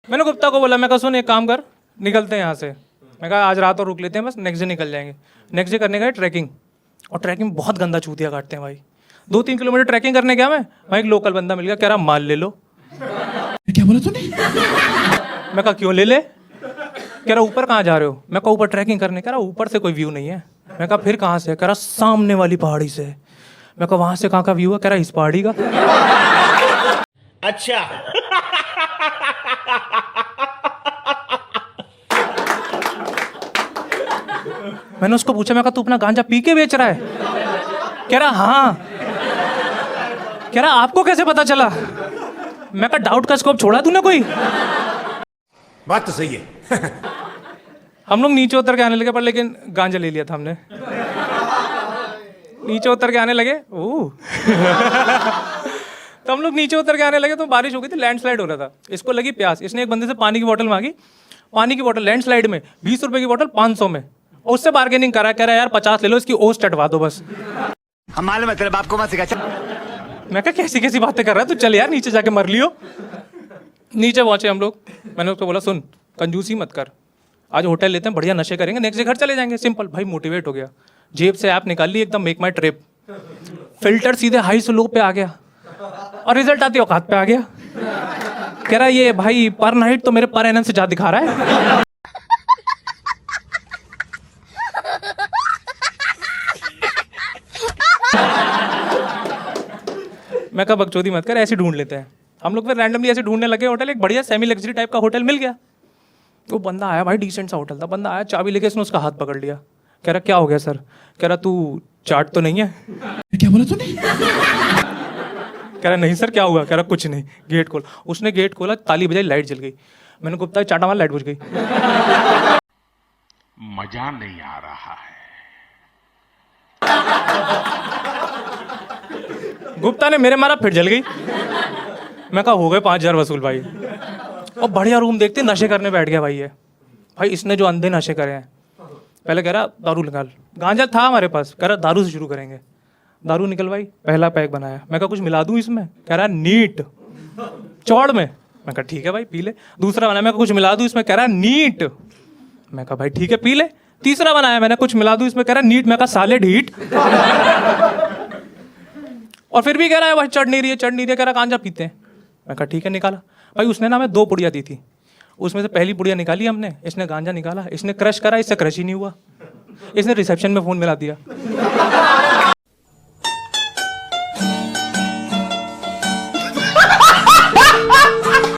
मैंने गुप्ता को बोला, मैं कहा सुन एक काम कर, निकलते हैं यहाँ से। मैं कहा आज रात और रुक लेते हैं, बस नेक्स्ट डे निकल जाएंगे। नेक्स्ट डे करने गए ट्रैकिंग, और ट्रैकिंग में बहुत गंदा चूतिया काटते हैं भाई। 2-3 किलोमीटर ट्रैकिंग करने गया मैं, वहाँ एक लोकल बंदा मिल गया, कह रहा माल ले लो। क्या बोला तूने? मैं कहा क्यों ले ले? कह रहा ऊपर कहाँ जा रहे हो? मैं कहा ऊपर ट्रैकिंग करने। कह रहा ऊपर से कोई व्यू नहीं है। मैं कहा फिर कहाँ से? कह रहा सामने वाली पहाड़ी से। मैं कहा वहाँ से कहाँ का व्यू है? कह रहा इस पहाड़ी का। अच्छा। मैंने उसको पूछा, मैं कहा तू अपना गांजा पी के बेच रहा है? कह रहा हाँ। कह रहा आपको कैसे पता चला? मैं कहा डाउट का स्कोप छोड़ा तूने कोई? बात तो सही है। हम लोग नीचे उतर के आने लगे, पर लेकिन गांजा ले लिया था हमने। नीचे उतर के आने लगे, ओह। तो हम लोग नीचे उतर के आने लगे तो बारिश हो गई थी, लैंडस्लाइड हो रहा था। इसको लगी प्यास, इसने एक बंदे से पानी की बोतल मांगी। पानी की बोतल लैंडस्लाइड में 20 रुपए की बोतल 500 में। और उससे बार्गेनिंग करा, कह रहा यार 50 ले लो, इसकी ओस चटवा दो बस। हमारे मतलब आपको मत सिखा। मैं कहा कैसी कैसी बातें कर रहा है तू, चल यार नीचे जाके मर लियो। नीचे पहुंचे हम लोग। मैंने उसको बोला सुन कंजूसी मत कर, आज होटल लेते हैं, बढ़िया नशे करेंगे, नेक्स्ट डे घर चले जाएंगे, सिंपल। भाई मोटिवेट हो गया, जेब से ऐप निकाल ली एकदम मेक माई ट्रिप। फिल्टर सीधे हाई से लो पे आ गया, और रिजल्ट आती औकात पे आ गया। कह रहा ये भाई पर नाइट तो मेरे पर एनम से ज्यादा दिखा रहा है। मैं कहा बकचोदी मत कर, ऐसे ढूंढ लेते हैं। हम लोग फिर रैंडमली ऐसे ढूंढने लगे होटल, एक बढ़िया सेमी लग्जरी टाइप का होटल मिल गया। वो बंदा आया भाई, डिसेंट सा होटल था। बंदा आया, चाबी लेके इसने उसका हाथ पकड़ लिया। कह रहा क्या हो गया सर? कह रहा तू चाट तो नहीं है? क्या बोला तूने? कह रहा नहीं सर क्या हुआ? कह रहा कुछ नहीं, गेट खोल। उसने गेट खोला, ताली बजाई, लाइट जल गई। मैंने गुप्ता चाटा मार, लाइट बुझ गई। मजा नहीं आ रहा है। गुप्ता ने मेरे मारा, फिर जल गई। मैं कहा हो गए 5000 वसूल भाई। और बढ़िया रूम देखते नशे करने बैठ गया भाई। ये भाई इसने जो अंधे नशे करे हैं, पहले कह रहा दारू निकाल, गांजा था हमारे पास, कह रहा दारू से शुरू करेंगे। दारू निकलवाई, पहला पैक बनाया। मैं कहा कुछ मिला दूं इसमें? कह रहा नीट चौड़ में। मैं कहा ठीक है भाई पी ले। दूसरा बनाया, मैं कहा कुछ मिला दूं इसमें? कह रहा नीट। मैं कहा भाई ठीक है पी ले। तीसरा बनाया मैंने, कुछ मिला दूं इसमें? कह रहा नीट। मैं कहा साले ढीट। और फिर भी कह रहा है भाई चढ़ नहीं रही है, चढ़ नहीं रही है। कह रहा गांजा पीते हैं। मैं कहा ठीक है निकाला। भाई उसने ना हमें 2 पुड़िया दी थी, उसमें से पहली पुड़िया निकाली हमने, इसने गांजा निकाला, इसने क्रश करा, इससे क्रश ही नहीं हुआ। इसने रिसेप्शन में फोन मिला दिया।